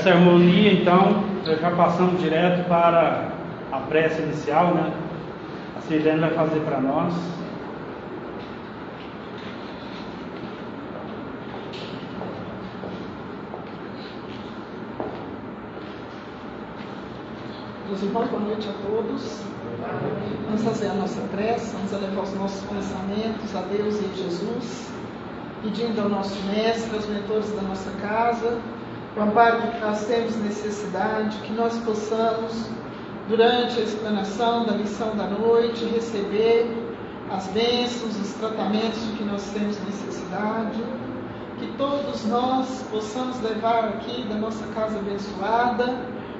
essa harmonia, então, já passamos direto para a prece inicial, né? A Sirlene vai fazer para nós. Meus irmãos, boa noite a todos. Vamos fazer a nossa prece, vamos elevar os nossos pensamentos a Deus e a Jesus, pedindo ao nosso mestre, aos mentores da nossa casa, o amparo de que nós temos necessidade, que nós possamos, durante a explanação da lição da noite, receber as bênçãos, os tratamentos de que nós temos necessidade, que todos nós possamos levar aqui da nossa casa abençoada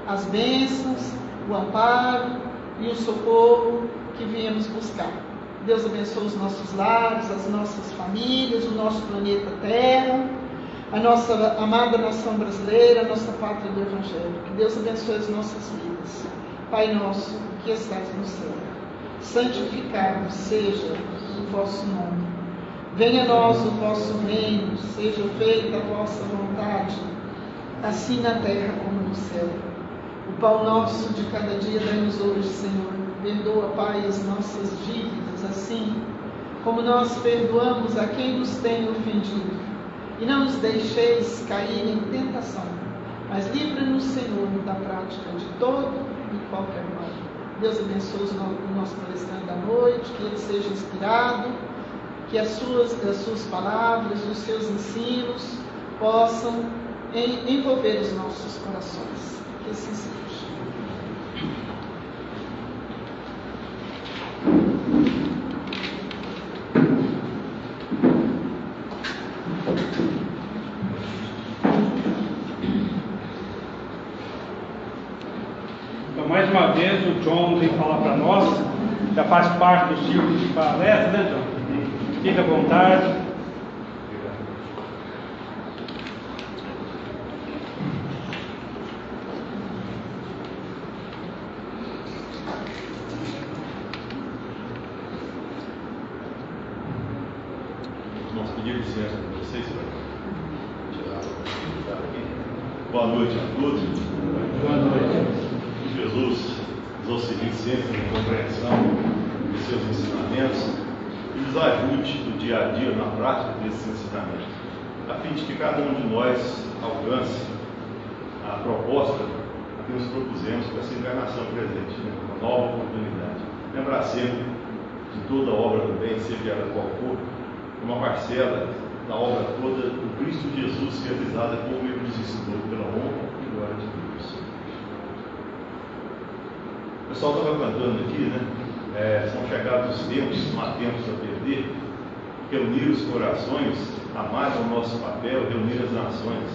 as bênçãos, o amparo e o socorro que viemos buscar. Deus abençoe os nossos lares, as nossas famílias, o nosso planeta Terra, a nossa amada nação brasileira, a nossa pátria do Evangelho. Que Deus abençoe as nossas vidas. Pai nosso, que estás no céu, santificado seja o vosso nome. Venha a nós o vosso reino, seja feita a vossa vontade, assim na terra como no céu. O pão nosso de cada dia dai-nos hoje, Senhor. Perdoa, Pai, as nossas dívidas, assim como nós perdoamos a quem nos tem ofendido. E não nos deixeis cair em tentação, mas livra-nos, Senhor, da prática de todo e qualquer mal. Deus abençoe o nosso palestrante da noite, que ele seja inspirado, que as suas palavras, os seus ensinos possam envolver os nossos corações. Que assim seja. Então, mais uma vez, o John vem falar para nós, já faz parte do ciclo de palestra, né, John? Fica à vontade. Licença para vocês, tirar aqui. Boa noite a todos. Boa noite. Que Jesus nos auxilie sempre na compreensão de seus ensinamentos e nos ajude no dia a dia na prática desses ensinamentos, a fim de que cada um de nós alcance a proposta que nos propusemos para essa encarnação presente, né? Uma nova oportunidade. Lembrar sempre de toda a obra do bem, seja ela qual for, uma parcela da obra toda do Cristo Jesus realizada como ele nos ensinou, pela honra e glória de Deus. O pessoal estava cantando aqui, né? São chegados os tempos, não há tempos a perder. Reunir os corações, amar o nosso papel, reunir as nações.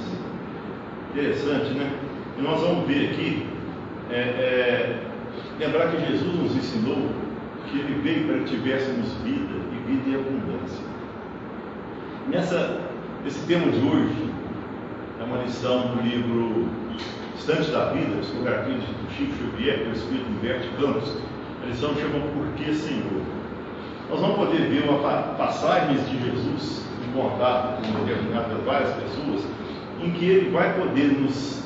Interessante, né? E nós vamos ver aqui, lembrar que Jesus nos ensinou que ele veio para que tivéssemos vida e vida em abundância. Esse tema de hoje é uma lição do livro Estante da Vida, psicografia do Chico Xavier, pelo Espírito Humberto Campos. A lição chama Por que Senhor? Nós vamos poder ver passagens de Jesus em contato com determinadas várias pessoas, em que ele vai poder nos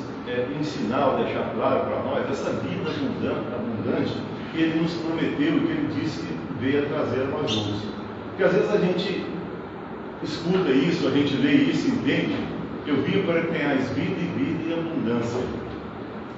ensinar ou deixar claro para nós essa vida abundante que ele nos prometeu e que ele disse que veio a trazer a nós outros. Porque às vezes a gente escuta isso, a gente lê isso, entende? Eu vim para que tenhais vida e vida em abundância.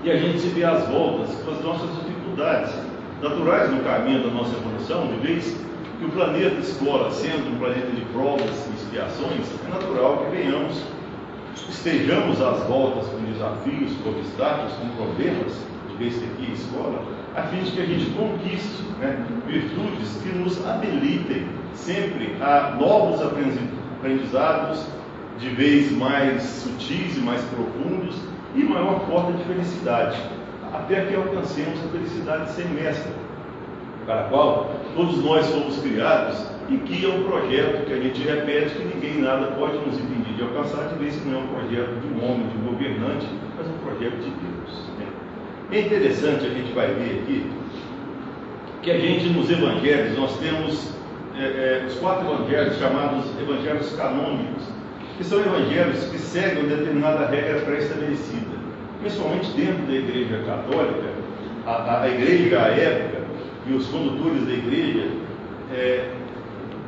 E a gente se vê às voltas com as nossas dificuldades naturais no caminho da nossa evolução, de vez que o planeta escola, sendo um planeta de provas e expiações, é natural que estejamos às voltas com desafios, com obstáculos, com problemas, de vez que aqui é escola, a fim de que a gente conquiste, né, virtudes que nos habilitem sempre a novos aprendizados, de vez mais sutis e mais profundos, e maior cota de felicidade, até que alcancemos a felicidade sem mestra, para a qual todos nós fomos criados, e que é um projeto que a gente repete que ninguém nada pode nos impedir de alcançar, de vez que não é um projeto de um homem, de um governante, mas um projeto de Deus, né? É interessante, a gente vai ver aqui que a gente nos evangelhos, nós temos os 4 evangelhos chamados evangelhos canônicos, que são evangelhos que seguem uma determinada regra pré-estabelecida. principalmente dentro da Igreja Católica, a Igreja à época e os condutores da Igreja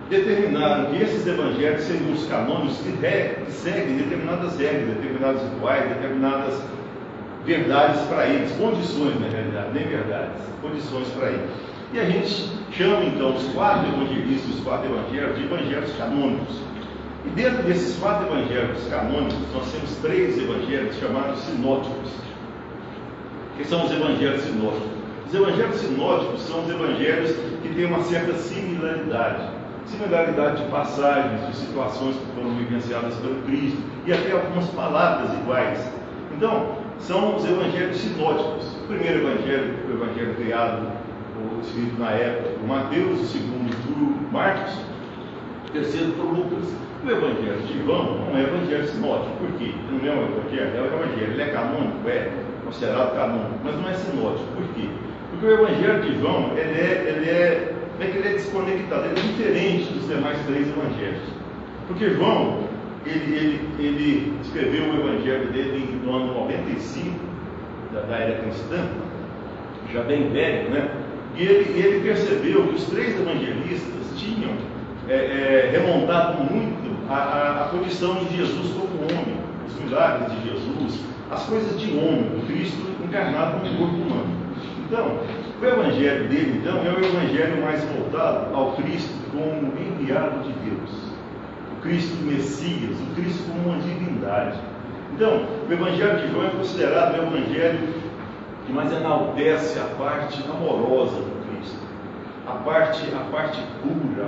determinaram que esses evangelhos seriam os canônicos que seguem determinadas regras, determinados rituais, determinadas verdades para eles, condições na realidade, nem verdades, condições para eles. E a gente chama então os 4 evangelistas, os 4 evangelhos, de evangelhos canônicos. E dentro desses 4 evangelhos canônicos, nós temos 3 evangelhos chamados sinóticos, que são os evangelhos sinóticos. Os evangelhos sinóticos são os evangelhos que têm uma certa similaridade de passagens, de situações que foram vivenciadas pelo Cristo, e até algumas palavras iguais. Então, são os evangelhos sinóticos. O primeiro evangelho foi o evangelho criado, ou escrito na época, por Mateus, o segundo por Marcos, o terceiro por Lucas. O evangelho de João não é evangelho sinótico. Por quê? Não é um evangelho, é um evangelho. Ele é canônico, é considerado canônico, mas não é sinótico. Por quê? Porque o evangelho de João, ele é desconectado, ele é diferente dos demais 3 evangelhos. Porque João, ele escreveu o evangelho dele no ano 95 da era cristã, já bem velho, né? E ele percebeu que os 3 evangelistas tinham remontado muito a condição de Jesus como homem, os milagres de Jesus, as coisas de homem, o Cristo encarnado no corpo humano. Então, o evangelho dele, então, é o evangelho mais voltado ao Cristo como enviado de Deus, o Cristo Messias, o Cristo como uma divindade. Então, o evangelho de João é considerado o evangelho que mais enaltece a parte amorosa do Cristo, a parte pura,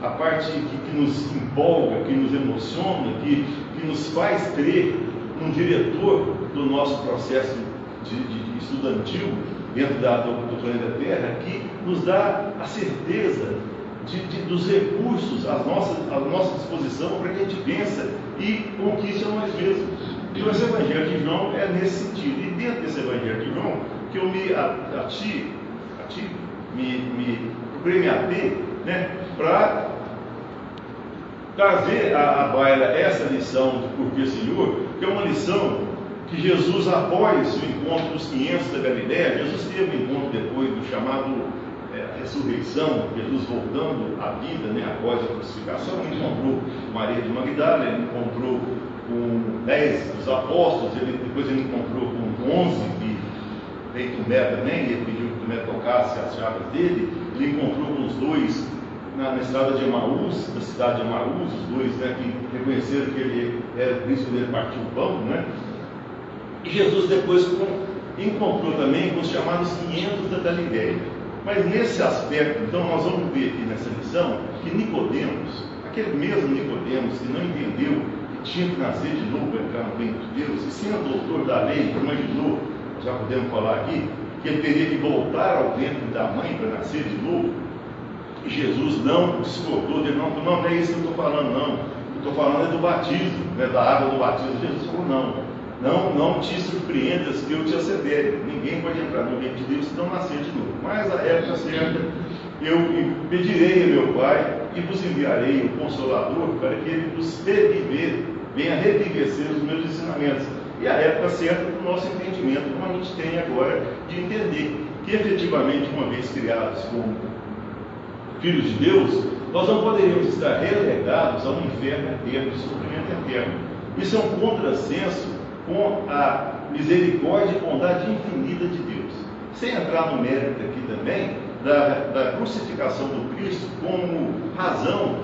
a parte que nos empolga, que nos emociona, que nos faz crer num diretor do nosso processo de estudantil dentro do planeta Terra, que nos dá a certeza dos recursos à nossa disposição para que a gente vença e conquiste a nós mesmos. E o Evangelho de João é nesse sentido. E dentro desse Evangelho de João, que eu procurei me ater, né, para trazer à baila essa lição de Porquê Senhor, que é uma lição que Jesus, após o encontro dos 500 da Galiléia, Jesus teve um encontro depois do chamado ressurreição, Jesus voltando à vida, né, após a crucificação. Ele encontrou Maria de Magdala, ele encontrou com 10 dos apóstolos, depois ele encontrou com 11 que veio Tomé também, e ele pediu que Tomé tocasse as chaves dele. Ele encontrou com os 2 na estrada de Emaús, da cidade de Emaús, os 2, né, que reconheceram que ele era Cristo, ele partiu o pão, né? E Jesus depois encontrou também com os chamados 500 da Galiléia. Mas nesse aspecto, então, nós vamos ver aqui nessa lição que Nicodemos, aquele mesmo Nicodemos que não entendeu que tinha que nascer de novo para entrar no reino de Deus, e sendo doutor da lei, imaginou, já podemos falar aqui, que ele teria que voltar ao ventre da mãe para nascer de novo. E Jesus não discordou dele, não é isso que eu estou falando, não. Eu estou falando é do batismo, né, da água do batismo. Jesus falou, não te surpreendas que eu te assevere. Ninguém pode entrar no reino de Deus se não nascer de novo. Mas a época certa, eu pedirei a meu Pai e vos enviarei o Consolador para que ele vos venha revivecer os meus ensinamentos. E a época certa para o nosso entendimento, como a gente tem agora, de entender que efetivamente, uma vez criados como filhos de Deus, nós não poderíamos estar relegados a um inferno eterno, de sofrimento eterno. Isso é um contrassenso com a misericórdia e bondade infinita de Deus. Sem entrar no mérito aqui também da crucificação do Cristo como razão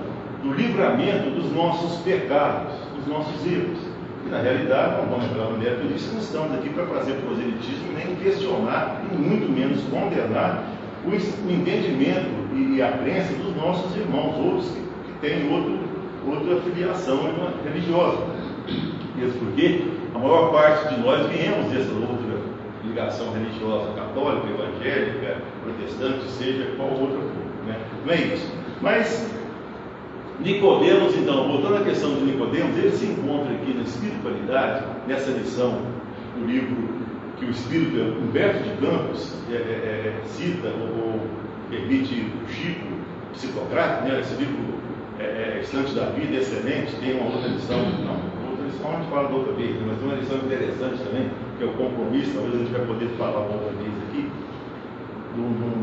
do livramento dos nossos pecados, dos nossos erros. E na realidade, não vamos entrar no mérito disso, não estamos aqui para fazer proselitismo, nem questionar, e muito menos condenar o entendimento e a crença dos nossos irmãos, outros que têm outra filiação religiosa. Mesmo porque a maior parte de nós viemos dessa outra ligação religiosa, católica, evangélica, protestante, seja qual outra for, né? Não é isso. Mas Nicodemos, então, voltando à questão de Nicodemos, ele se encontra aqui na espiritualidade, nessa lição do livro que o espírito Humberto de Campos cita ou permite o Chico psicocrático, né? Esse livro Instante da Vida é excelente, tem uma outra lição, a gente fala da outra vez, mas tem uma lição interessante também, que é o compromisso, talvez a gente vai poder falar uma outra vez aqui, de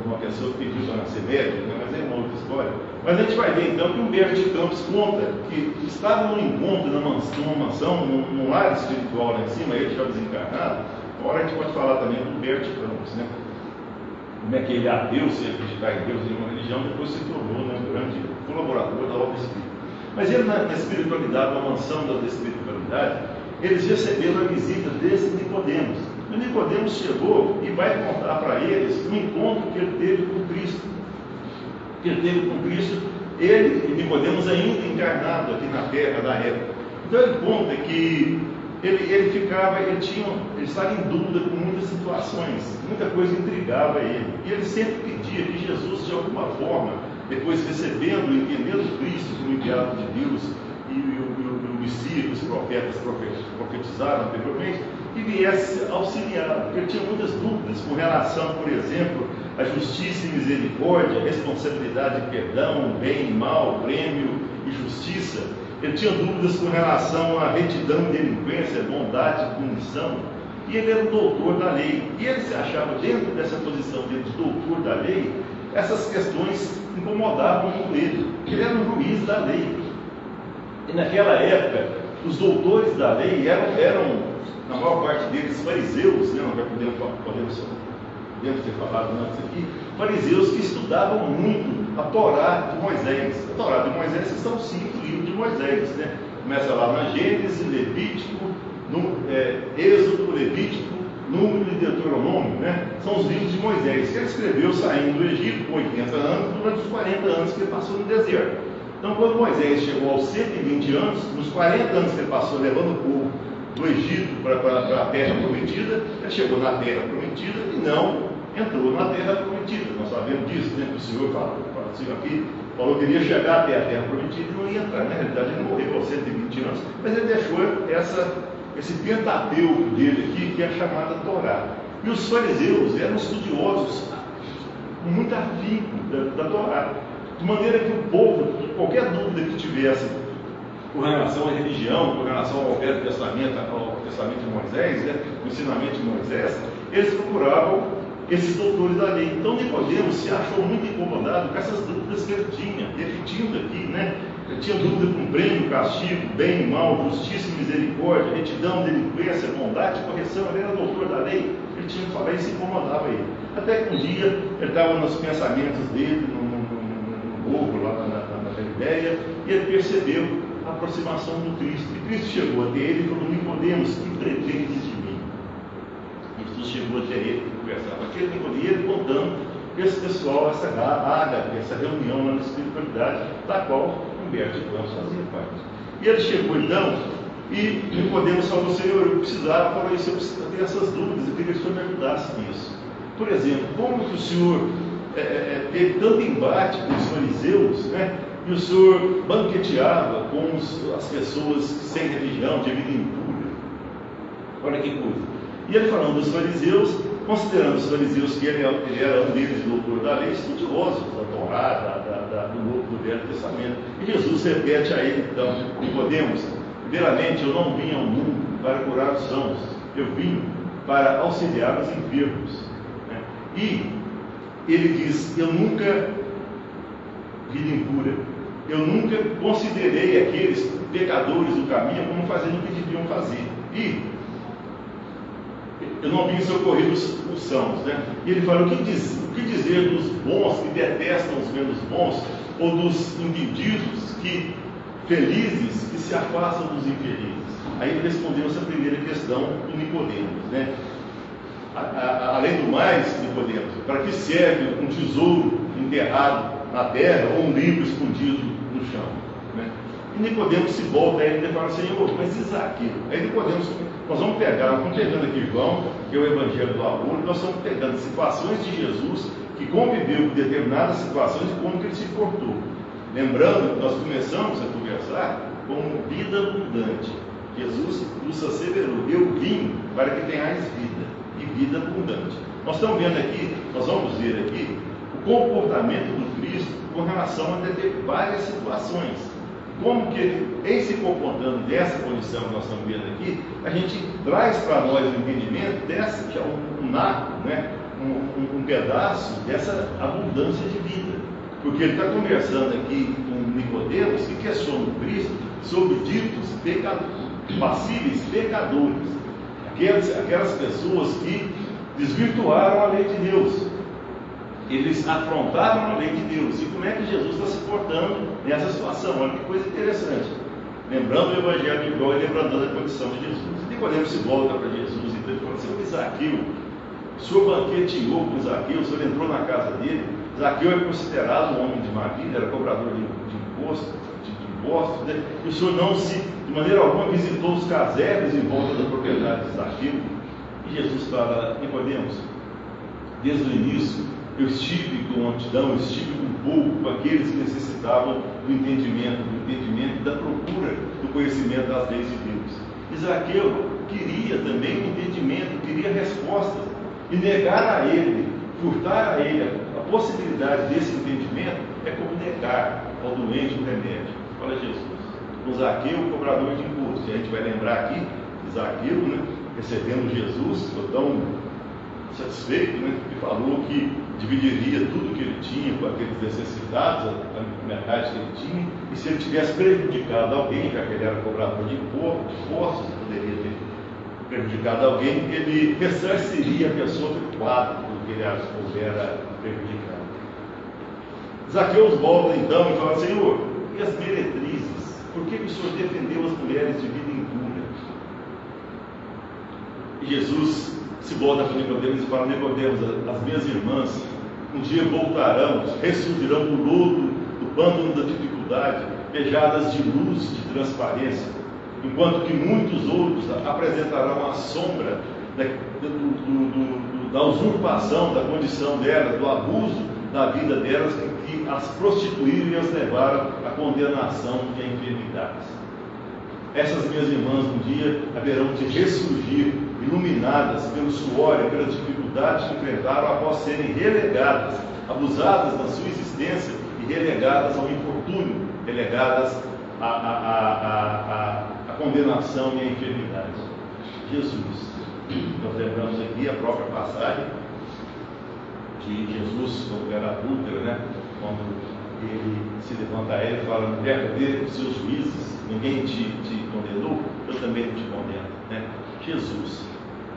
uma pessoa que pediu para nascer médico, né? Mas é uma outra história. Mas a gente vai ver então que Humberto de Campos conta que estava num encontro numa mansão, num lar espiritual lá em cima, ele já desencarnado. Agora a gente pode falar também do Humberto de Campos, né? Como é que ele, ateu, sem acreditar em Deus e uma religião, depois se tornou, né, um grande colaborador da obra espírita. Mas ele, na espiritualidade, na mansão da espiritualidade, eles receberam a visita desse Nicodemos. E Nicodemos chegou e vai contar para eles um encontro que ele teve com Cristo. Que ele teve com Cristo, ele e Nicodemos ainda encarnado aqui na terra da época. Então ele conta que ele estava em dúvida com muitas situações, muita coisa intrigava ele. E ele sempre pedia que Jesus, de alguma forma, depois recebendo e entendendo Cristo como enviado de Deus e o Messias, que os profetas profetizaram anteriormente, que viesse auxiliar. Ele tinha muitas dúvidas com relação, por exemplo, à justiça e misericórdia, responsabilidade e perdão, bem e mal, prêmio e justiça. Ele tinha dúvidas com relação à retidão e delinquência, bondade e punição. E ele era o doutor da lei. E ele se achava, dentro dessa posição dele de doutor da lei, essas questões incomodavam muito ele. Ele era o juiz da lei. E naquela época, os doutores da lei eram na maior parte deles, fariseus, né? Nós já podemos ter falado antes aqui, fariseus que estudavam muito a Torá de Moisés. A Torá de Moisés são 5 livros de Moisés, né? Começa lá na Gênesis, Levítico, Êxodo, Levítico, Número e Deuteronômio, né? São os livros de Moisés, que ele escreveu saindo do Egito com 80 anos, durante os 40 anos que ele passou no deserto. Então, quando Moisés chegou aos 120 anos, nos 40 anos que ele passou levando o povo do Egito para a Terra Prometida, ele chegou na Terra Prometida e não entrou na Terra Prometida. Nós sabemos disso, né? O Senhor falou que iria chegar até a Terra Prometida e não ia entrar. Na realidade, ele morreu aos 120 anos, mas ele deixou esse Pentateuco dele aqui, que é a chamada Torá. E os fariseus eram estudiosos com muito afinco da Torá, de maneira que o povo, qualquer dúvida que tivesse com relação à religião, com relação ao Velho Testamento, ao Testamento de Moisés, né, o ensinamento de Moisés, eles procuravam esses doutores da lei. Então Nicodemos se achou muito incomodado com essas dúvidas que ele tinha, repetindo aqui, né? Ele tinha dúvida com prêmio, castigo, bem e mal, justiça e misericórdia, retidão, delinquência, bondade, correção. Ele era doutor da lei, ele tinha que falar e se incomodava ele. Até que um dia ele estava nos pensamentos dele, no morro lá na Galileia, e ele percebeu a aproximação do Cristo. E Cristo chegou até ele e falou: Nicodemos, que pretendes de mim? E Jesus chegou até ele e conversava com aquele Nicodemos, ele contando esse pessoal, essa ágape, essa reunião lá na espiritualidade, da qual Humberto de Campos fazia parte. E ele chegou então, e Nicodemos falou: Senhor, eu precisava, falou isso, eu tenho essas dúvidas, eu queria que o Senhor me ajudasse nisso. Por exemplo, como que o Senhor teve tanto embate com os fariseus, né? E o Senhor banqueteava com as pessoas sem religião, de vida impura. Olha que coisa. E ele falando dos fariseus, considerando os fariseus que ele era um deles, doutor da lei, estudiosos da Torá, do Velho Testamento. E Jesus repete a ele, então: Nicodemos, primeiramente, eu não vim ao mundo para curar os sãos, eu vim para auxiliar os enfermos. Né? E ele diz: eu nunca, vida impura, eu nunca considerei aqueles pecadores do caminho como fazendo o que deviam fazer. E eu não vim socorrer os sãos, né? E ele fala: o que dizer dos bons que detestam os menos bons, ou dos entendidos felizes que se afastam dos infelizes? Aí ele respondeu essa primeira questão do Nicodemos, né? Além do mais, Nicodemos, para que serve um tesouro enterrado na terra ou um livro escondido no chão? Né? E Nicodemos se volta a ele e fala: Senhor, mas isso aqui. Aí Nicodemos, nós vamos pegando aqui João, que é o Evangelho do Amor, nós estamos pegando situações de Jesus que conviveu com determinadas situações e como que ele se portou. Lembrando que nós começamos a conversar com vida abundante. Jesus nos asseverou: eu vim para que tenhais vida, e vida abundante. Nós estamos vendo aqui, nós vamos ver aqui, o comportamento do Cristo com relação a várias situações. como que ele, em se comportando dessa condição que nós estamos vendo aqui, a gente traz para nós o entendimento dessa, que é um naco, né? um pedaço dessa abundância de vida. Porque ele está conversando aqui com Nicodemos, que questiona o Cristo sobre ditos passíveis pecadores, aquelas pessoas que desvirtuaram a lei de Deus, eles afrontaram a lei de Deus. E como é que Jesus está se portando nessa situação? Olha que coisa interessante. Lembrando o Evangelho de João e lembrando a condição de Jesus. Nicodemos se volta para Jesus e ele fala assim: Zaqueu, o senhor banqueteou com Zaqueu, o senhor entrou na casa dele. Zaqueu é considerado um homem de má vida, era cobrador de impostos, né? E o senhor não se, de maneira alguma, visitou os casebres em volta da propriedade de Zaqueu. E Jesus fala: Nicodemos, desde o início eu estive com a multidão, eu estive com o povo, com aqueles que necessitavam do entendimento e da procura do conhecimento das leis de Deus. E Zaqueu queria também o entendimento, queria respostas, e negar a ele, furtar a ele a possibilidade desse entendimento é como negar ao doente o remédio. Fala Jesus. Com Zaqueu, o cobrador de impostos. E a gente vai lembrar aqui que Zaqueu, né, recebendo Jesus, ficou tão satisfeito, né, que falou que dividiria tudo que ele tinha com aqueles necessitados, a metade que ele tinha, e se ele tivesse prejudicado alguém, já que ele era cobrador de impostos, poderia ter prejudicado alguém, ele ressarciria a pessoa culpada porque ele era prejudicado. Zaqueu volta então e fala: Senhor, e as meretrizes? Por que o Senhor defendeu as mulheres de vida impura? E Jesus se volta para Nicodemos e fala: Nicodemos, as minhas irmãs um dia voltarão, ressurgirão do lodo, do pântano da dificuldade, pejadas de luz, de transparência, enquanto que muitos outros apresentarão a sombra da usurpação da condição delas, do abuso da vida delas, que as prostituíram e as levaram à condenação e à enfermidades. Essas minhas irmãs um dia haverão de ressurgir, iluminadas pelo suor e pelas dificuldades que enfrentaram após serem relegadas, abusadas da sua existência e relegadas ao infortúnio, relegadas à condenação e à enfermidade. Jesus. Nós lembramos aqui a própria passagem que Jesus, quando era adúltero, né, quando ele se levanta a ela e fala: mulher, cadê os seus juízes? Ninguém te condenou? Eu também não te condeno. Né? Jesus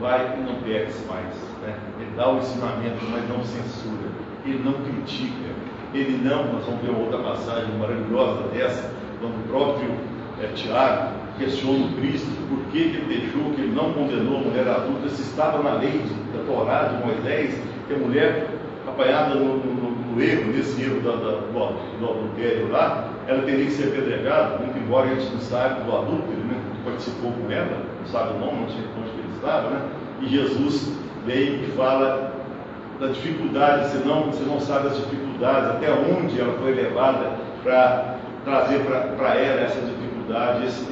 vai e não peques mais. Né? Ele dá o ensinamento, mas não censura. Ele não critica. Ele não, nós vamos ver uma outra passagem maravilhosa dessa, quando o próprio Tiago questiona o Cristo, por que ele deixou, que ele não condenou a mulher adulta, se estava na lei da Torá de Moisés, que a mulher apanhada no erro, nesse erro do adultério lá, ela teria que ser apedrejada, muito embora a gente não saiba do adúltero, né, que participou com ela, não sabe o nome, onde ele estava, né? E Jesus vem e fala da dificuldade, você não sabe as dificuldades, até onde ela foi levada para trazer para ela essa dificuldade, esse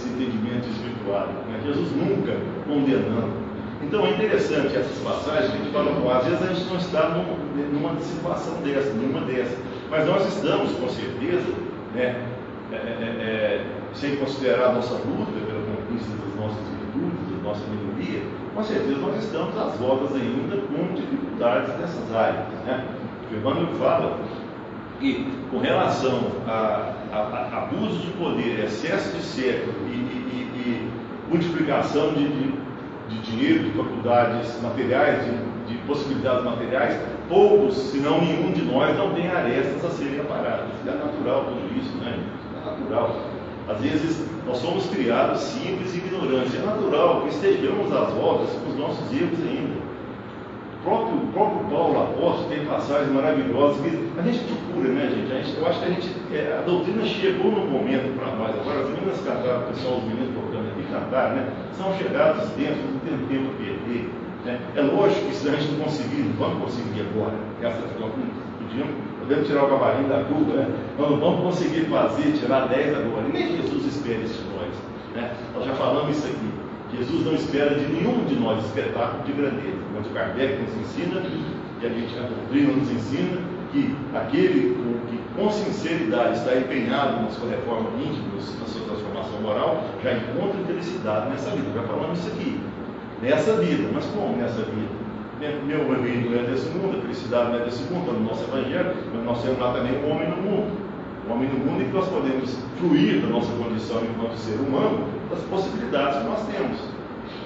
entendimento espiritual. Né? Jesus nunca condenando. Então é interessante essas passagens que a gente fala, às vezes a gente não está numa situação dessa, mas nós estamos, com certeza, né, sem considerar a nossa luta pela conquista das nossas virtudes, da nossa melhoria, com certeza nós estamos às voltas ainda com dificuldades nessas áreas. Né? O Emmanuel fala que, com relação a abuso de poder, excesso de século e multiplicação de dinheiro, de faculdades materiais, de possibilidades materiais, poucos, se não nenhum de nós, não tem arestas a serem aparadas. É natural tudo isso, né? É natural. Às vezes, nós somos criados simples e ignorantes. É natural que estejamos às voltas com os nossos erros ainda. O próprio Paulo apóstolo tem passagens maravilhosas que a gente procura, né, gente? Eu acho que a doutrina chegou no momento para nós. Agora, as meninas cantaram, o pessoal, os meninos tocando aqui cantaram, né? São chegados tempos, não tem tempo a perder. Né? É lógico que se a gente não conseguir, não vamos conseguir agora. Podemos tirar o cavalinho da curva, né? Nós não vamos conseguir tirar 10 agora. E nem Jesus espera isso de nós. Né? Nós já falamos isso aqui. Jesus não espera de nenhum de nós espetáculo de grandeza. Mas o Kardec nos ensina, e a doutrina nos ensina, que aquele que com sinceridade está empenhado na sua reforma íntima, na sua transformação moral, já encontra felicidade nessa vida. Já falamos isso aqui. Nessa vida. Mas como nessa vida? Meu reino não é desse mundo, a felicidade não é desse mundo, está no nosso evangelho, mas nós temos lá também um homem no mundo. Um homem no mundo em que nós podemos fluir da nossa condição enquanto ser humano, das possibilidades que nós temos.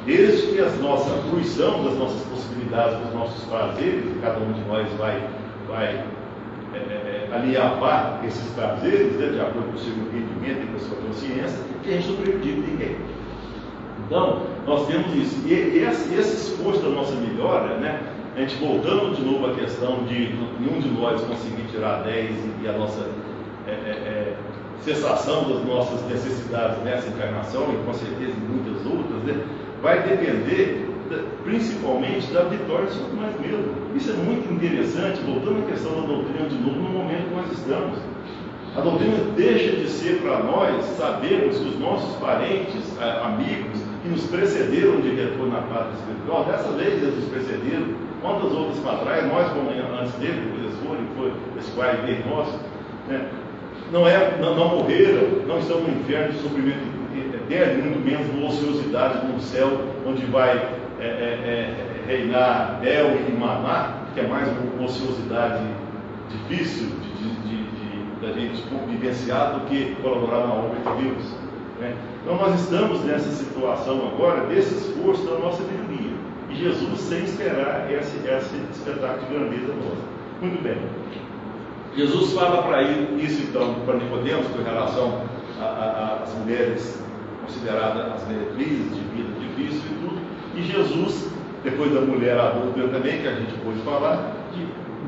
Desde que a nossa fruição das nossas possibilidades, dos nossos prazeres, e cada um de nós vai alinhavar esses prazeres, né, de acordo com o seu entendimento e com a sua consciência, que a gente não prejudica ninguém. Então, nós temos isso. E esse esforço da nossa melhora, né, a gente voltando de novo à questão de nenhum de nós conseguir tirar 10 e a nossa cessação das nossas necessidades nessa encarnação, e com certeza em muitas outras, né, vai depender principalmente da vitória sobre nós mesmos. Isso é muito interessante, voltando à questão da doutrina de novo, no momento que nós estamos. A doutrina deixa de ser para nós sabermos que os nossos parentes, amigos, que nos precederam de retorno na pátria espiritual, dessa vez eles nos precederam, quantas outras para trás, nós fomos antes dele, depois eles foram, foi esse pai dele nosso, né? Não morreram, não estão no inferno de sofrimento eterno, muito menos de ociosidade no céu, onde vai reinar Bel e Maná, que é mais uma ociosidade difícil da gente vivenciar do que colaborar na obra de Deus, né? Então nós estamos nessa situação agora, desse esforço da nossa melhoria, e Jesus sem esperar esse espetáculo de grandeza nossa. Muito bem. Jesus fala para isso então para Nicodemos com relação às mulheres consideradas as meretrizes de vida difícil e tudo, e Jesus, depois da mulher adulta também, que a gente pôde falar,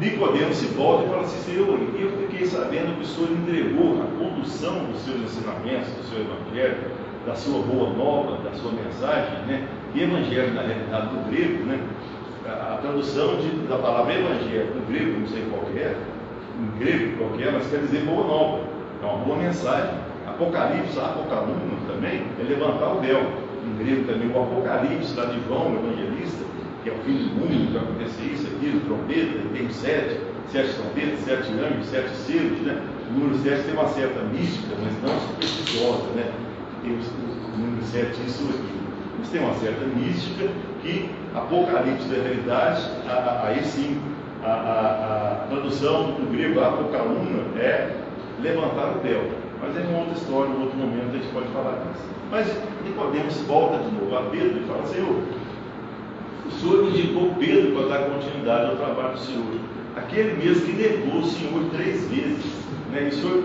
Nicodemos se volta e fala assim: Senhor, eu fiquei sabendo que o Senhor entregou a condução dos seus ensinamentos, do seu evangelho, da sua boa nova, da sua mensagem, né? E evangelho, na realidade, do grego, né? A tradução da palavra evangelho do grego, não sei qual que é, em grego qualquer, mas quer dizer boa nova, é uma boa mensagem. Apocalipse, apocalumno também, é levantar o véu. Em grego também, o Apocalipse, lá de João, o evangelista, que é o fim do mundo, que vai acontecer isso, aquilo, trombeta, tem 7 trombetas, 7 anjos, 7 selos, né? O número 7 tem uma certa mística, mas não supersticiosa, né? Tem o número 7, isso aqui. Mas tem uma certa mística que Apocalipse da realidade, aí sim, a tradução do grego apocalumna é levantar o véu. Mas é uma outra história, em outro momento a gente pode falar disso. Mas Nicodemos volta de novo a Pedro e fala: Senhor, o Senhor me indicou Pedro para dar continuidade ao trabalho do Senhor. Aquele mesmo que negou o Senhor 3 vezes, né? E o Senhor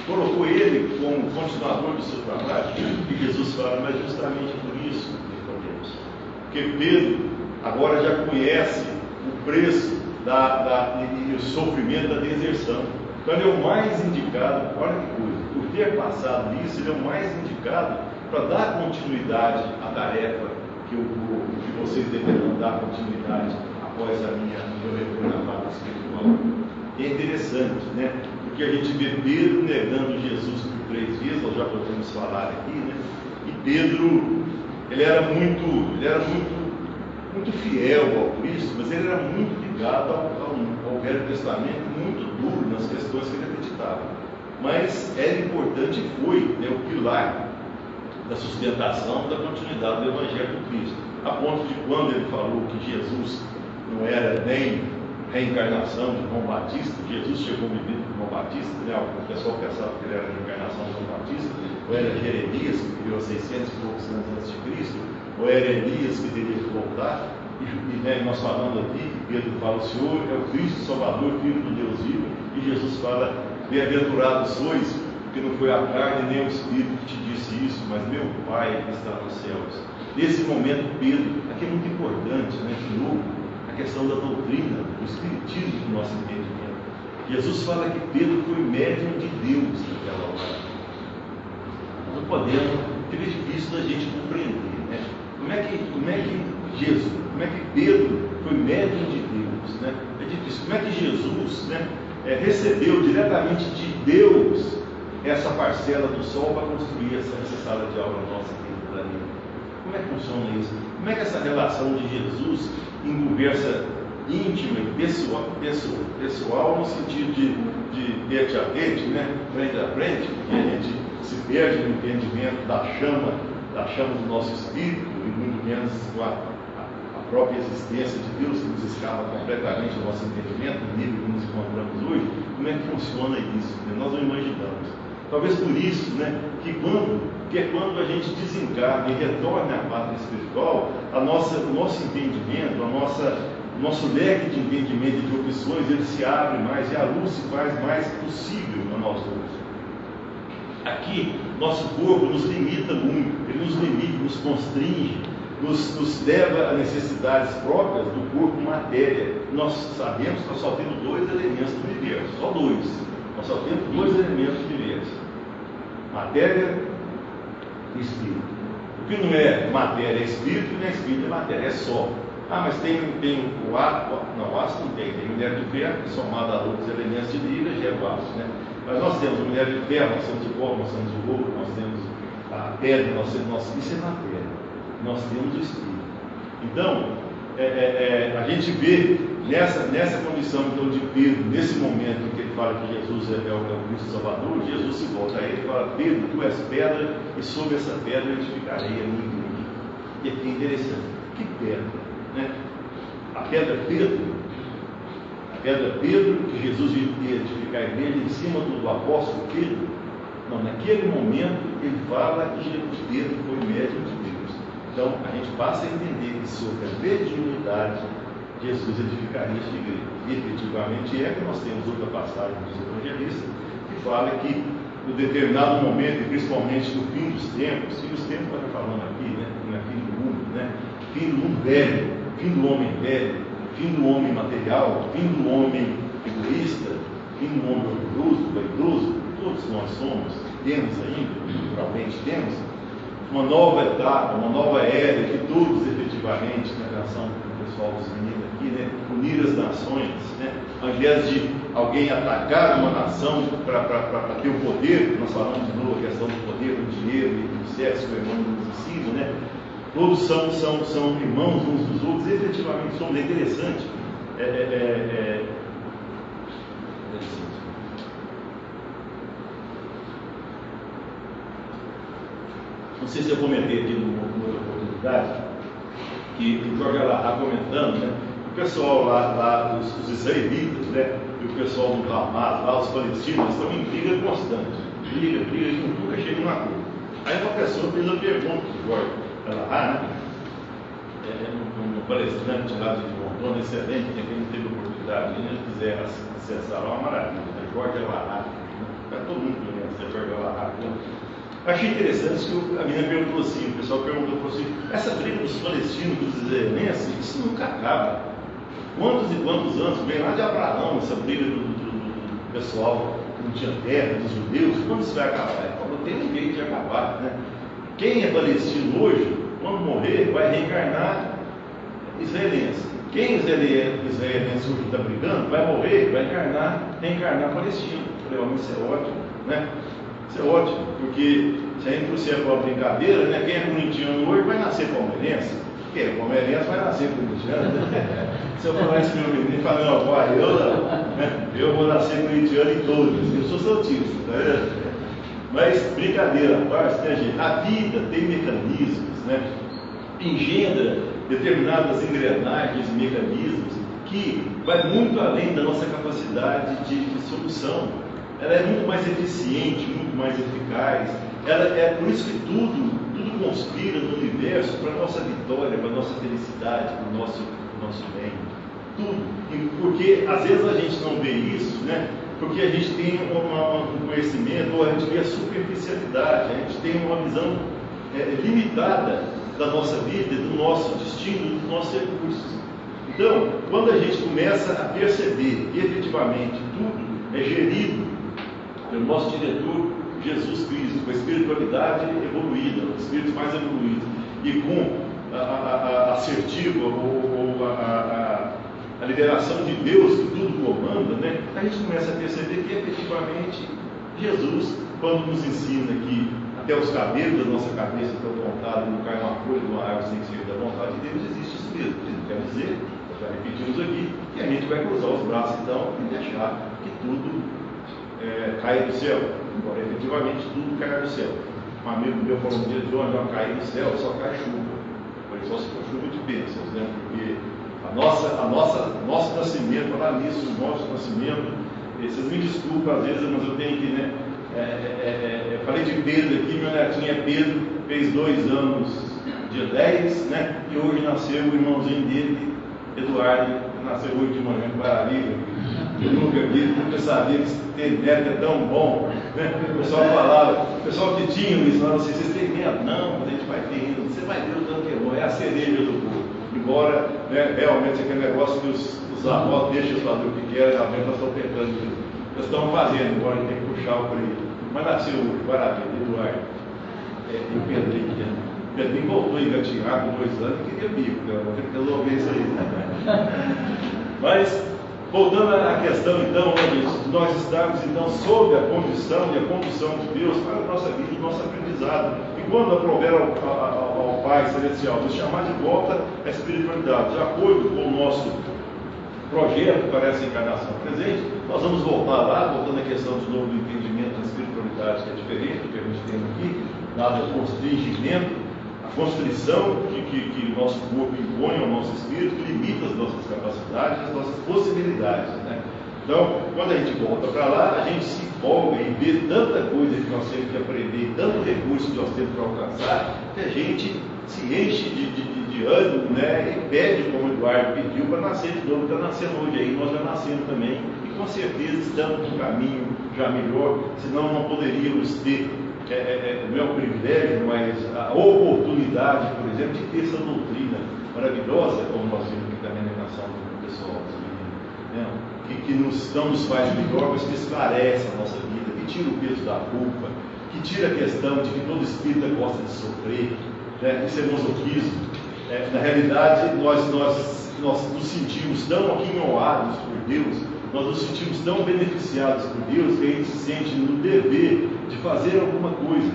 colocou ele como continuador do seu trabalho. E Jesus fala: mas justamente por isso, Nicodemos, porque Pedro agora já conhece o preço e o sofrimento da deserção. Então ele é o mais indicado, olha que coisa, por ter passado nisso, ele é o mais indicado para dar continuidade à tarefa que vocês deverão dar continuidade após meu retorno na pátria espiritual. E é interessante, né? Porque a gente vê Pedro negando Jesus por 3 vezes, nós já podemos falar aqui, né? E Pedro, ele era muito fiel ao Cristo, mas ele era muito ligado ao Velho Testamento, muito duro nas questões que ele acreditava. Mas era importante e foi, né, o pilar da sustentação da continuidade do Evangelho do Cristo. A ponto de quando ele falou que Jesus não era nem reencarnação de João Batista, Jesus chegou vivendo com João Batista, né? O pessoal pensava que ele era a reencarnação de João Batista, ou era Jeremias, que viveu 600 e poucos anos antes de Cristo, ou era Elias que teria que voltar. E nós falando aqui, Pedro fala: o Senhor é o Cristo Salvador, Filho do Deus vivo, e Jesus fala: bem-aventurados sois, porque não foi a carne nem o Espírito que te disse isso, mas meu Pai que está nos céus. Nesse momento, Pedro, aqui é muito importante, né, de novo, a questão da doutrina, do Espiritismo do nosso entendimento. Jesus fala que Pedro foi médium de Deus naquela hora. Não podemos, fica difícil da gente compreender, né? Como é que Pedro foi médium de Deus, né? É difícil. Como é que Jesus, né, recebeu diretamente de Deus essa parcela do sol para construir essa sala de aula nossa aqui no planeta? Como é que funciona isso? Como é que essa relação de Jesus em conversa íntima e pessoal no sentido de tete a tete, né? Frente a frente, porque a gente se perde no entendimento da chama do nosso espírito, e muito menos com a própria existência de Deus, que nos escapa completamente do nosso entendimento, no nível que nos encontramos hoje. Como é que funciona isso? Nós não imaginamos. Talvez por isso, né, que quando a gente desencarna e retorna à pátria espiritual, o nosso entendimento, o nosso leque de entendimento e de opções, ele se abre mais e a luz se faz mais possível a nós outros. Aqui, nosso corpo nos limita muito, ele nos limita, nos constringe, nos leva a necessidades próprias do corpo matéria. Nós sabemos que nós só temos dois elementos do universo, só dois. Nós só temos dois elementos do universo: matéria e espírito. O que não é matéria é espírito, não é espírito é matéria, é só. Ah, mas tem o ácido? Não, o ácido não tem. Tem minério de ferro, que somado a outros elementos de liga, gera o ácido, né? Mas nós temos o minério de ferro, nós temos o cobre, nós temos o ouro, nós temos a pedra, isso é matéria. Nós temos o espírito. Então, a gente vê nessa condição então, de Pedro, nesse momento em que ele fala que Jesus é o Cristo Salvador, Jesus se volta a ele e fala: Pedro, tu és pedra, e sobre essa pedra eu edificarei a minha igreja. E aqui é interessante: que pedra? Né? A pedra Pedro, que Jesus ia edificar a igreja em cima do apóstolo Pedro. Não, naquele momento ele fala que Pedro foi médium de Deus. Então a gente passa a entender que sobre a mediunidade Jesus edificaria esta igreja. E efetivamente que nós temos outra passagem dos evangelistas que fala que em determinado momento, e principalmente no fim dos tempos nós estamos falando aqui, né? Não é fim do mundo, né? Fim do mundo velho, fim do homem velho, fim do homem material, fim do homem egoísta, fim do homem orgulhoso, vaidoso. Todos nós somos, temos ainda, naturalmente temos, uma nova etapa, uma nova era que todos efetivamente, na canção do pessoal dos meninos aqui, né, unir as nações, né, ao invés de alguém atacar uma nação para ter o poder, nós falamos de novo a questão do poder, do dinheiro e do sexo, que o irmão nos ensina, né? Todos são irmãos uns dos outros, efetivamente somos. É interessante. Não sei se eu comentei aqui numa oportunidade, que o Jorge Alahá comentando, né? O pessoal lá os israelitas, né? E o pessoal do Hamas, lá os palestinos, estão em briga constante. Briga, que nunca chega numa coisa. Aí uma pessoa fez a pergunta do Jorge Alahá, né? Um palestrante lá de Montona, excelente, quem não teve oportunidade, se quiser acessar lá, uma maravilha, né? Jorge Alahá, todo mundo conhece Jorge Alahá. Achei interessante que a menina perguntou assim, o pessoal perguntou assim: essa briga dos palestinos, dos israelenses, isso nunca acaba. Quantos e quantos anos, vem lá de Abraão, essa briga do pessoal que não tinha terra, dos judeus, quando isso vai acabar? Não tem um jeito de acabar, né? Quem é palestino hoje, quando morrer, vai reencarnar israelense. Quem israelense hoje está brigando, vai morrer, vai reencarnar palestino. Eu falei: isso é ótimo, né? Isso é ótimo, porque se a gente trouxer para uma brincadeira, né, quem é corintiano hoje vai nascer palmeirense. Quem é palmeirense vai nascer corintiano. Se eu falar isso para o meu menino, ele fala: não, pai, eu vou nascer corintiano em todos, eu sou santista, tá vendo? Mas brincadeira à parte, né, gente? A vida tem mecanismos, né? Engendra determinadas engrenagens e mecanismos que vai muito além da nossa capacidade de solução. Ela é muito mais eficiente, muito mais eficaz. É por isso que tudo conspira no universo para a nossa vitória, para a nossa felicidade, para o nosso bem. Tudo. Porque às vezes a gente não vê isso, né? Porque a gente tem um conhecimento, ou a gente vê a superficialidade, a gente tem uma visão limitada da nossa vida, do nosso destino, dos nossos recursos. Então, quando a gente começa a perceber que efetivamente tudo é gerido pelo nosso diretor Jesus Cristo, com a espiritualidade evoluída, os espíritos mais evoluídos, e com a assertiva ou a liberação de Deus que tudo comanda, né? A gente começa a perceber que efetivamente Jesus, quando nos ensina que até os cabelos da nossa cabeça estão contados, não cai uma folha de uma árvore sem que seja da vontade de Deus, existe isso mesmo. Isso não quer dizer, eu já repeti discutimos aqui, e a gente vai cruzar os braços então e deixar que tudo caia do céu. Embora efetivamente tudo caia do céu. Um amigo meu falou um dia: João, não cai do céu, só cai chuva. Foi só se for chuva de bênçãos, né? Porque nosso nascimento, lá nisso, o nosso nascimento, vocês me desculpem às vezes, mas eu tenho que, né? Falei de Pedro aqui, meu netinho é Pedro, fez 2 anos, dia 10, né? E hoje nasceu o irmãozinho dele, Eduardo, que nasceu hoje de manhã, maravilha. Eu nunca sabia que ter neto é tão bom, né? O pessoal falava, o pessoal que tinha isso, falava assim: vocês têm neto? Não, mas a gente vai ter ainda, você vai ver o tanto que é bom, é a cereja do povo. Embora, né, realmente aquele negócio que os avós deixam fazer o que querem, realmente nós estamos tentando, nós estamos fazendo, embora a gente tenha que puxar o freio. Mas nasceu hoje, maravilha, Eduardo. E o Pedrinho, né? O Pedrinho voltou a engatinhar com 2 anos e queria bico, né? Vou ter que resolver isso aí. Mas, voltando à questão, então, nós estamos então sob a condição e a condução de Deus para a nossa vida, o nosso aprendizado. E quando aprover ao Pai Celestial nos chamar de volta à espiritualidade, de acordo com o nosso projeto para essa encarnação presente, nós vamos voltar lá, voltando à questão de novo do entendimento da espiritualidade, que é diferente do que a gente tem aqui, dado o constrangimento, a constrição que o nosso corpo impõe ao nosso espírito, que limita as nossas capacidades, as nossas possibilidades, né? Então, quando a gente volta para lá, a gente se empolga e vê tanta coisa que nós temos que aprender, tanto recurso que nós temos para alcançar, que a gente se enche de ânimo, né? E pede, como o Eduardo pediu, para nascer de novo. Está nascendo hoje aí, nós já nascemos também, e com certeza estamos num caminho já melhor, senão não poderíamos ter, não é um privilégio, mas a oportunidade, por exemplo, de ter essa doutrina maravilhosa, como nós vimos aqui também na nação do pessoal, né? Que não nos faz melhor, mas que esclarece a nossa vida, que tira o peso da culpa, que tira a questão de que todo espírita gosta de sofrer, né? Isso é masoquismo. Na realidade, nós nos sentimos tão aquinhoados por Deus, nós nos sentimos tão beneficiados por Deus, que a gente se sente no dever de fazer alguma coisa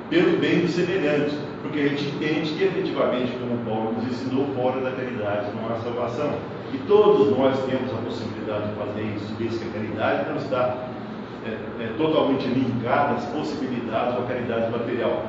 pelo bem do semelhante, porque a gente entende que efetivamente, como Paulo nos ensinou, fora da caridade não há salvação. E todos nós temos a possibilidade de fazer isso, desde que a caridade não está totalmente linkada às possibilidades da caridade material.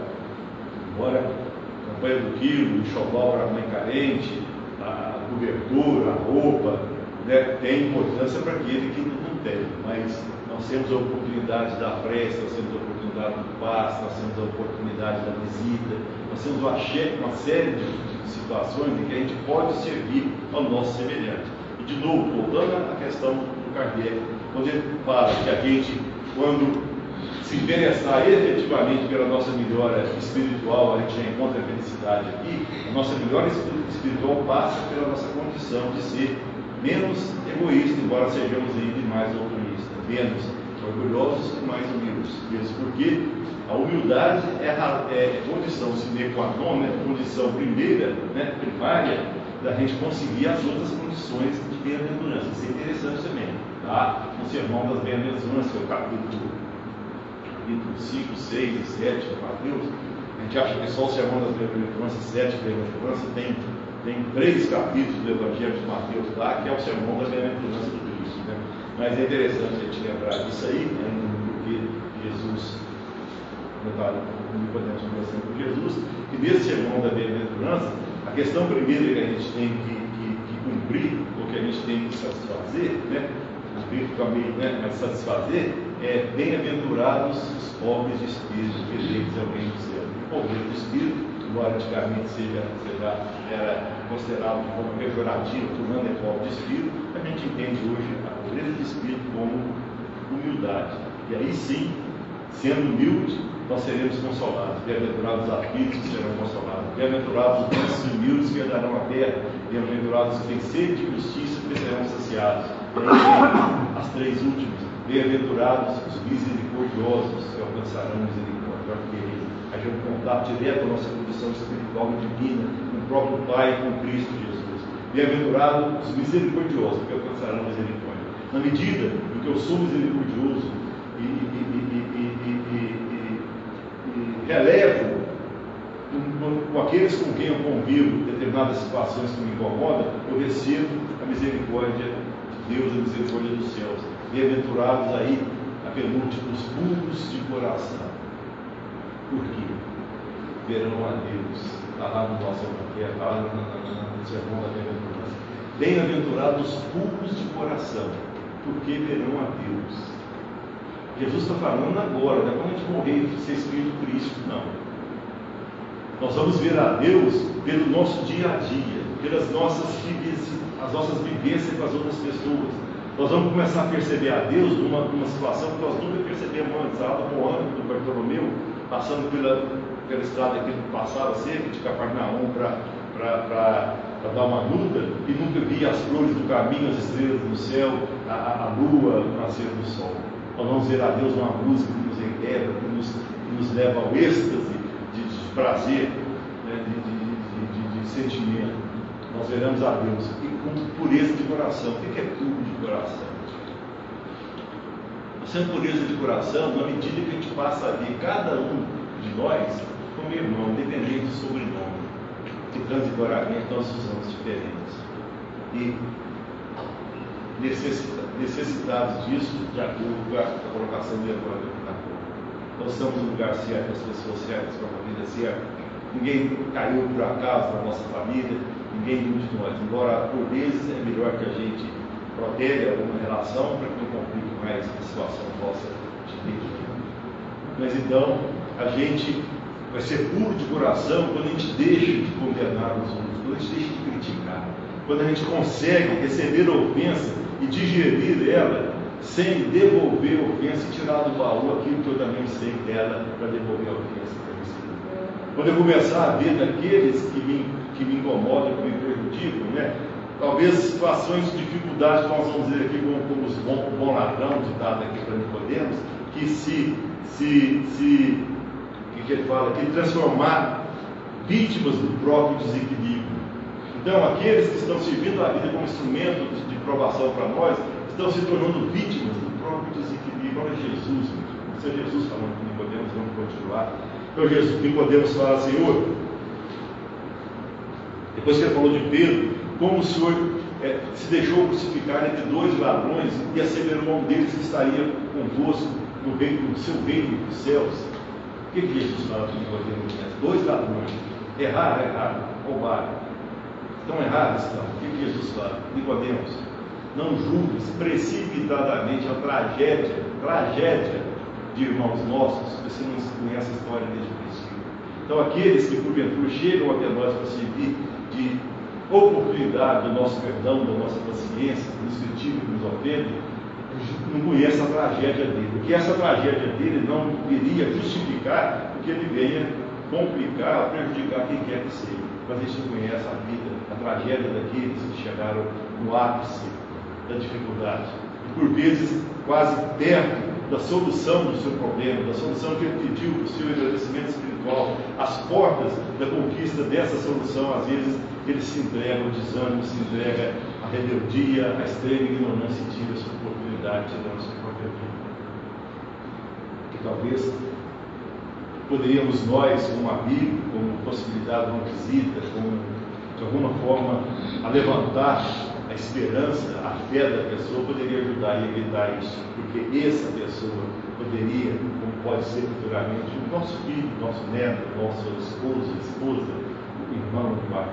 Embora a campanha do quilo, o enxoval para a mãe carente, a cobertura, a roupa, né, tem importância para aquele que não tem, mas nós temos a oportunidade da prece, nós temos a oportunidade do passe, nós temos a oportunidade da visita, nós temos uma série de situações em que a gente pode servir ao nosso semelhante. E de novo, voltando à questão do Kardec, quando ele fala que a gente, quando se interessar efetivamente pela nossa melhora espiritual, a gente já encontra a felicidade aqui, a nossa melhora espiritual passa pela nossa condição de ser menos egoísta, embora sejamos ainda mais altruístas, menos orgulhosos e mais humildes. Mesmo porque a humildade é condição sine qua non, né, condição primeira, né, primária, da gente conseguir as outras condições de bem-aventurança. Isso é interessante também. Tá? No Sermão das Bem-aventuranças, que é o capítulo 5, 6 e 7 de Mateus, a gente acha que só o Sermão das Bem-aventuranças, 7 Bem-aventuranças, tem 3 capítulos do Evangelho de Mateus lá, que é o Sermão da Bem-aventurança do Cristo, né? Mas é interessante a gente lembrar disso aí, né? Porque Jesus, podemos conversar com Jesus, que nesse Sermão da Bem-aventurança, a questão primeira que a gente tem que cumprir, ou que a gente tem que satisfazer, né? Cumprir também, né? Mas satisfazer é: bem-aventurados os pobres de espírito, que eles é o reino do céu. O pobreza do espírito, embora antigamente era considerado de forma pejorativa, tornando é pobre de espírito, a gente entende hoje a pobreza de espírito como humildade. E aí sim, sendo humilde, nós seremos consolados. Bem-aventurados os aflitos que serão consolados. Bem-aventurados os mansos e humildes que herdarão a terra. Bem-aventurados os que têm sede de justiça que serão saciados. E aí vem as 3 últimas. Bem-aventurados os misericordiosos que alcançarão misericórdia. A gente tem um contato direto com a nossa condição espiritual e divina, com o próprio Pai e com Cristo Jesus. Bem-aventurados os misericordiosos que alcançarão misericórdia. Na medida em que eu sou misericordioso e relevo com aqueles com quem eu convivo, determinadas situações que me incomodam, eu recebo a misericórdia de Deus, a misericórdia dos céus. Bem-aventurados aí, a penúltima, os puros de coração. Por quê? Verão a Deus. Está lá no nosso evangelho, está lá no sermão da bem-aventurança. Bem-aventurados os puros de coração, porque verão a Deus. Jesus está falando agora, não é quando a gente morrer e ser Espírito Cristo, não. Nós vamos ver a Deus pelo nosso dia a dia, pelas nossas vivências com as outras pessoas. Nós vamos começar a perceber a Deus numa situação que nós nunca percebemos antes. Estava no ano do Bartolomeu, passando pela estrada que passava sempre de Cafarnaum para dar uma luta, e nunca via as flores do caminho, as estrelas do céu, a lua, o nascer do sol. Nós vamos ver a Deus numa música que nos enquebra, que nos leva ao êxtase de prazer, né, de sentimento. Nós veremos a Deus e com pureza de coração. O que é puro de coração? Sendo pureza de coração, na medida que a gente passa a ver cada um de nós como irmão, independente do sobrenome, que transitoriamente nós usamos diferentes. E necessitados disso, de acordo com a colocação do Evangeliho na cor. Nós estamos no lugar certo, as pessoas certas, com a família certa. Ninguém caiu por acaso na nossa família, ninguém de nós. Embora, por vezes, é melhor que a gente protege alguma relação para que não complique mais a situação nossa de vida. Mas então, a gente vai ser puro de coração quando a gente deixa de condenar os outros, quando a gente deixa de criticar, quando a gente consegue receber a ofensa e digerir ela sem devolver a ofensa e tirar do baú aquilo que eu também sei dela para devolver a ofensa para receber. Quando eu começar a ver daqueles que me incomodam, que me prejudicam, né? Talvez situações de dificuldade, nós vamos dizer aqui como os bom ladrão, ditado aqui para Nicodemos, que que ele fala, que transformar vítimas do próprio desequilíbrio. Então, aqueles que estão servindo a vida como instrumento de provação para nós, estão se tornando vítimas do próprio desequilíbrio. Olha Jesus, isso é Jesus falando com Nicodemos, vamos continuar. Então, Nicodemos fala, Senhor, depois que ele falou de Pedro, como o Senhor se deixou crucificar entre dois ladrões e asseverou um deles que estaria convosco no seu reino dos céus. O que Jesus fala para Nicodemos? Dois ladrões. Erraram, roubaram. Estão errados, estão. O que Jesus fala? Nicodemos, não julgues precipitadamente a tragédia de irmãos nossos, você não conhece a história desde o princípio. Então, aqueles que porventura chegam até nós para servir de oportunidade do nosso perdão, da nossa paciência, do criticam, que nos ofendem, não conhece a tragédia dele, porque essa tragédia dele não iria justificar o que ele venha complicar, prejudicar quem quer que seja. Mas a gente não conhece a vida, a tragédia daqueles que chegaram no ápice da dificuldade, e por vezes quase perto da solução do seu problema, da solução que ele pediu para o seu agradecimento espiritual. As portas da conquista dessa solução, às vezes, ele se entrega ao desânimo, se entrega à rebeldia, à extrema ignorância e tira a sua oportunidade de dar a sua própria vida. E talvez poderíamos nós, como amigo, como possibilidade de uma visita, como de alguma forma a levantar a esperança, a fé da pessoa, poderia ajudar e evitar isso, porque essa pessoa poderia, como pode ser futuramente, o nosso filho, nosso neto, nossa esposa, o irmão, o pai.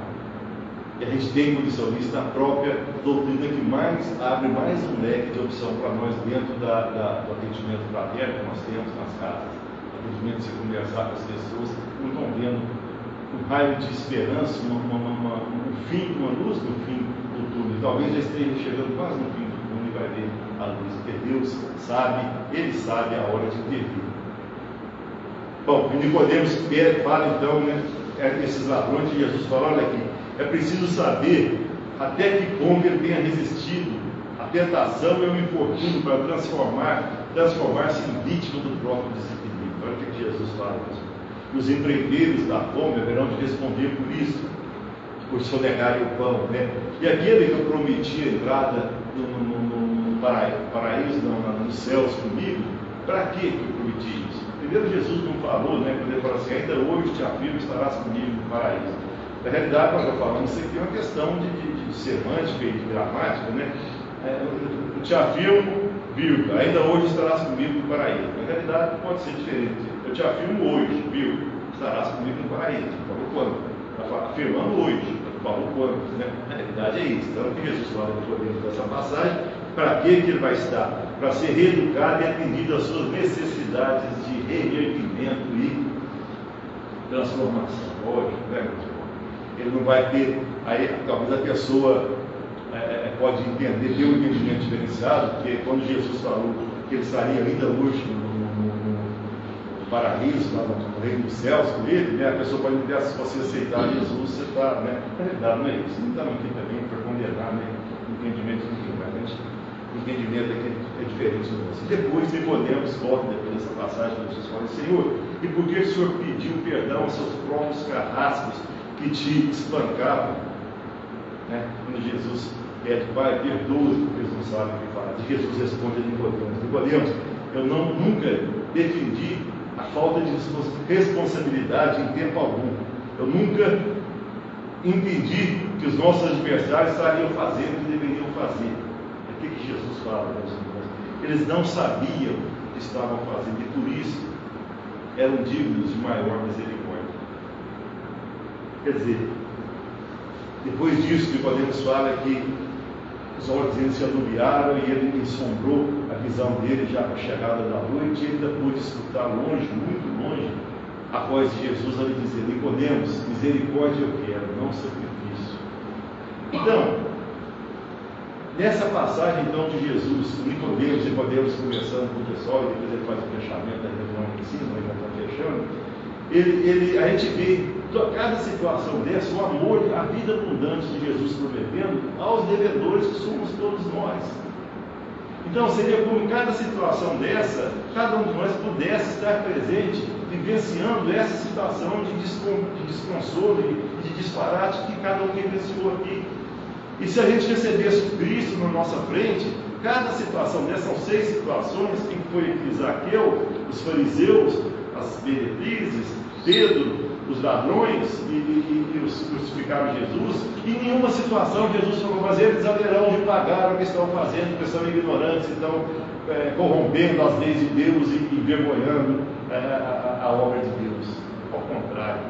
E a gente tem como licionista a própria doutrina que abre mais um leque de opção para nós dentro do atendimento fraterno que nós temos nas casas. Atendimento de se conversar com as pessoas, não estão vendo um raio de esperança, um fim, uma luz no fim do túnel. Talvez já esteja chegando quase no fim do túnel e vai ver a luz, porque Deus sabe, Ele sabe a hora de intervir. Bom, o Nicodemos fala então, né, esses ladrões que Jesus fala, olha aqui, é preciso saber até que ponto ele tenha resistido à tentação e ao infortúnio para transformar-se em vítima do próprio desequilíbrio. Olha o que Jesus fala. Os empreendedores da fome haverão de responder por isso, por sonegarem o pão, né? E aquele que eu prometi a entrada no paraíso, nos céus comigo, para que eu prometi isso? Primeiro Jesus não falou, né, quando ele falou assim, ainda hoje te afirmo, estarás comigo no paraíso. Na realidade, nós já falamos, isso aqui é uma questão de semântica e de gramática, né? Eu te afirmo, vírgula, ainda hoje estarás comigo no paraíso. Na realidade, pode ser diferente. Eu te afirmo hoje, vírgula, estarás comigo no paraíso. Falou quando? Está afirmando hoje. Falou quando, né? Na realidade é isso. Então, o que Jesus fala dentro dessa passagem, para que ele vai estar? Para ser reeducado e atendido às suas necessidades de reerguimento e transformação. Lógico, né? Ele não vai ter, aí talvez a pessoa pode entender, ter um entendimento diferenciado, porque quando Jesus falou que ele estaria ainda hoje no paraíso, lá no reino dos céus com ele, né, a pessoa pode entender, se você aceitar Jesus, você está, né? Na realidade não é isso. Não está aqui também para condenar, né, o entendimento de ninguém, mas o entendimento é diferente do nosso. E depois Nicodemos volta depois dessa passagem, quando Jesus fala, Senhor, e por que o Senhor pediu perdão aos seus próprios carrascos que te espancavam? Né? Quando Jesus pede, Pai, perdoa, porque eles não sabem o que faz. E Jesus responde a Nicodemos, Nicodemos, eu nunca defendi a falta de responsabilidade em tempo algum. Eu nunca impedi que os nossos adversários estariam fazendo o que deveriam fazer. É o que Jesus fala, meus irmãos? Eles não sabiam o que estavam fazendo e por isso eram dignos de maior misericórdia. Quer dizer, depois disso, Nicodemos fala que os olhos dele se anuviaram e ele ensombrou a visão dele já com a chegada da noite, e ele ainda pôde escutar longe, muito longe, a voz de Jesus a lhe dizer, Nicodemos, misericórdia eu quero, não sacrifício. Então, nessa passagem então de Jesus, Nicodemos conversando com o pessoal, e depois ele faz o fechamento da reunião aqui em cima, ele já está fechando, a gente vê cada situação dessa, o amor, a vida abundante de Jesus prometendo aos devedores que somos todos nós. Então seria como cada situação dessa, cada um de nós pudesse estar presente, vivenciando essa situação de desconsolo e de disparate que cada um vivenciou aqui. E se a gente recebesse o Cristo na nossa frente, cada situação dessas, são 6 situações, que foi Zaqueu, os fariseus, as meretrizes, Pedro, os ladrões e os crucificaram Jesus, e em nenhuma situação Jesus falou, mas eles haverão de pagar o que estão fazendo, porque são ignorantes, estão corrompendo as leis de Deus e envergonhando a obra de Deus. Ao contrário,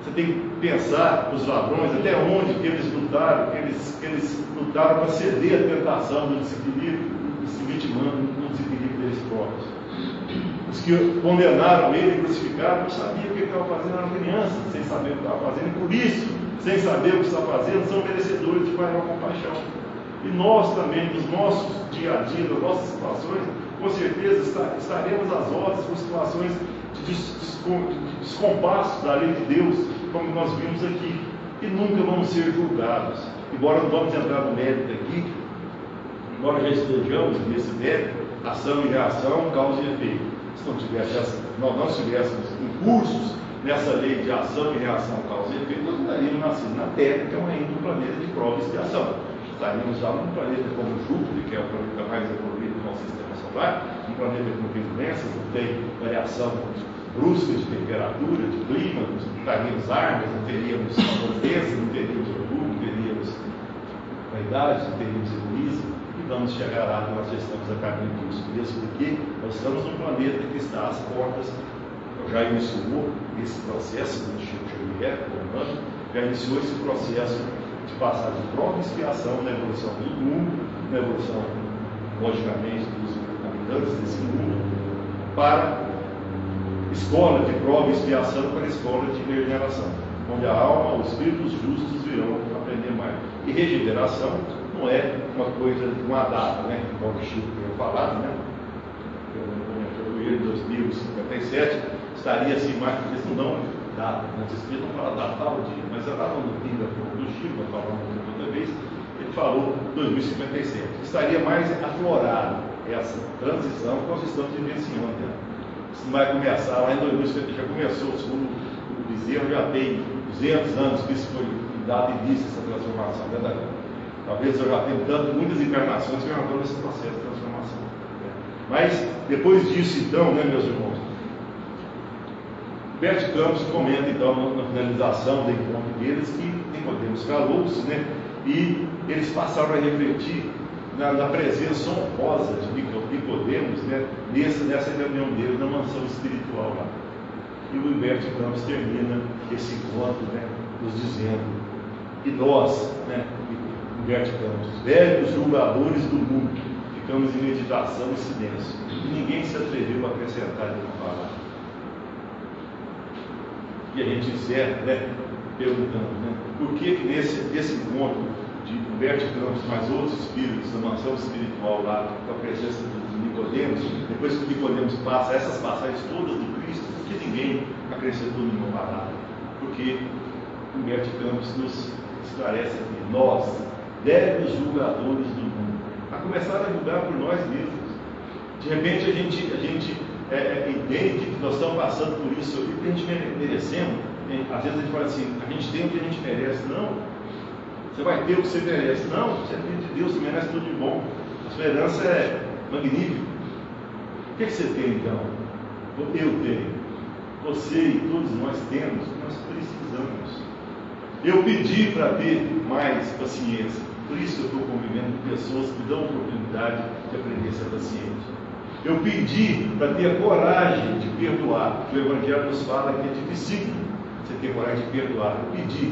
você tem que pensar os ladrões, até onde que eles lutaram, que eles lutaram para ceder à tentação do desequilíbrio e se vitimando no desequilíbrio deles próprios. Os que condenaram ele, crucificaram, não sabiam o que estavam fazendo, eram crianças, sem saber o que estavam fazendo, e por isso, sem saber o que estavam fazendo, são merecedores de maior compaixão. E nós também, nos nossos dia a dia, nas nossas situações, com certeza estaremos às horas com situações de descompasso da lei de Deus, como nós vimos aqui, e nunca vamos ser julgados. Embora não vamos entrar no mérito aqui, embora já estejamos nesse mérito, ação e reação, causa e efeito. Se nós não estivéssemos incursos nessa lei de ação e reação, causa e efeito, nós estaríamos nascidos na Terra, que é ainda um planeta de prova e expiação. Estaríamos já num planeta como Júpiter, que é o planeta mais evoluído do nosso sistema solar, um planeta que não tem doenças, não tem variação brusca de temperatura, de clima, não teríamos armas, não teríamos potência, não teríamos orgulho, não teríamos vaidade, não teríamos egoísmo. Vamos chegar lá que nós já estamos a caminho disso, mesmo porque nós estamos num planeta que está às portas, já iniciou esse processo, do Chico Xavier, já iniciou esse processo de passar de prova e expiação na evolução do mundo, na evolução, logicamente, dos habitantes desse mundo, para escola de prova e expiação, para a escola de regeneração, onde a alma, os espíritos justos virão aprender mais. E regeneração não é uma coisa, uma data, né? Como o Chico tinha falado, né? Eu em 2057 estaria assim mais, porque eles não dão data, né? Os espíritos não falam data, tal dia, mas a data do Chico, vai falar outra vez, ele falou 2057. Estaria mais aflorado essa transição que nós estamos vivenciando. Né? Isso não vai começar lá em 2050, já começou, segundo o Bezerra, já tem 200 anos que isso foi dado início a essa transformação, né? Talvez eu já tenha muitas encarnações que já estão nesse processo de transformação. Né? Mas, depois disso, então, né, meus irmãos, Humberto Campos comenta então na finalização do encontro deles que Nicodemos calou-se, né? E eles passaram a refletir na presença honrosa de Nicodemos, né? Nessa reunião deles na mansão espiritual lá. E o Humberto Campos termina esse encontro, né? Nos dizendo: e nós, né? Humberto Campos, velhos julgadores do mundo, ficamos em meditação e silêncio, e ninguém se atreveu a acrescentar nenhuma palavra. E a gente encerra, né, perguntando, né, por que nesse encontro de Humberto Campos mais outros espíritos da mansão espiritual lá, com a presença de Nicodemos, depois que Nicodemos passa essas passagens todas do Cristo, por que ninguém acrescentou nenhuma palavra? Porque Humberto Campos nos esclarece aqui: nós, velhos julgadores do mundo, a começar a julgar por nós mesmos. De repente a gente entende que nós estamos passando por isso aqui, porque a gente merecemos. Às vezes a gente fala assim: a gente tem o que a gente merece. Não, você vai ter o que você merece. Não, você é filho de Deus, você merece tudo de bom. A sua herança é magnífica. O que você tem então? Eu tenho. Você e todos nós temos, nós precisamos. Eu pedi para ter mais paciência. Por isso eu estou convivendo com pessoas que dão a oportunidade de aprender a ser paciente. Eu pedi para ter a coragem de perdoar. O Evangelho nos fala que é difícil você ter coragem de perdoar. Eu pedi.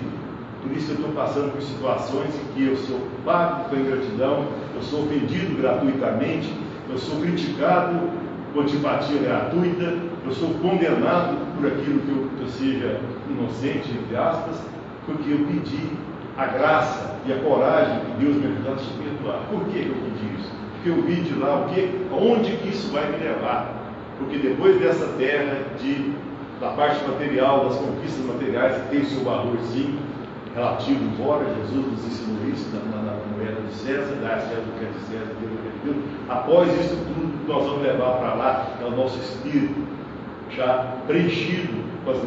Por isso eu estou passando por situações em que eu sou pago com ingratidão, eu sou ofendido gratuitamente, eu sou criticado com antipatia gratuita, eu sou condenado por aquilo que eu seja inocente, entre aspas, porque eu pedi a graça e a coragem que Deus me ajudasse a perdoar. Por que eu pedi isso? Porque eu vi de lá onde que isso vai me levar. Porque depois dessa terra, da parte material, das conquistas materiais, que tem o seu valor sim, relativo, embora Jesus nos ensinou isso na moeda de César, da César do que é de César, Deus do que é de Deus. Após isso tudo, nós vamos levar para lá é o nosso espírito já preenchido com as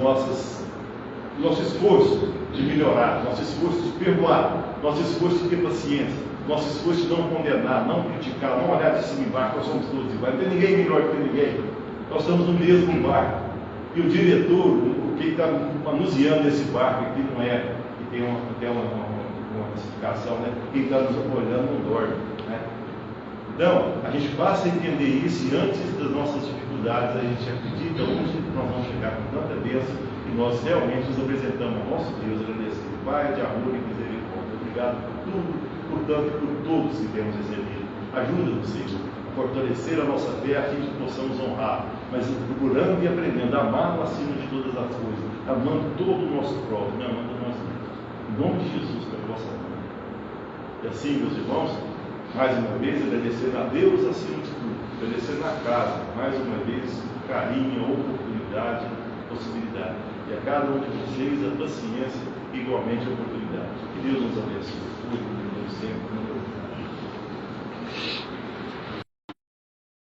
nosso esforço de melhorar, nosso esforço de perdoar, nosso esforço de ter paciência, nosso esforço de não condenar, não criticar, não olhar de cima e embaixo. Nós somos todos iguais, não tem ninguém melhor que ninguém. Nós estamos no mesmo barco. E o diretor, o que está manuseando esse barco aqui não é, que tem uma classificação, né? Quem está nos olhando não dorme, né? Então, a gente passa a entender isso e antes das nossas dificuldades, a gente acredita onde nós vamos chegar com tanta bênção e nós realmente nos apresentamos ao nosso Deus agradecido. Pai de amor e misericórdia, obrigado por tudo, portanto, por todos que temos recebido. Ajuda-nos, Senhor, a fortalecer a nossa fé a fim de que possamos honrar, mas procurando e aprendendo a amá-lo acima de todas as coisas, amando todo o nosso próximo, amando o nosso Deus. Em nome de Jesus, pela vossa mão. E assim, meus irmãos, mais uma vez, agradecendo a Deus acima de tudo, agradecendo a casa, mais uma vez, o carinho, a oportunidade, a possibilidade. E a cada um de vocês a paciência, igualmente a oportunidade. Que Deus nos abençoe. Sempre.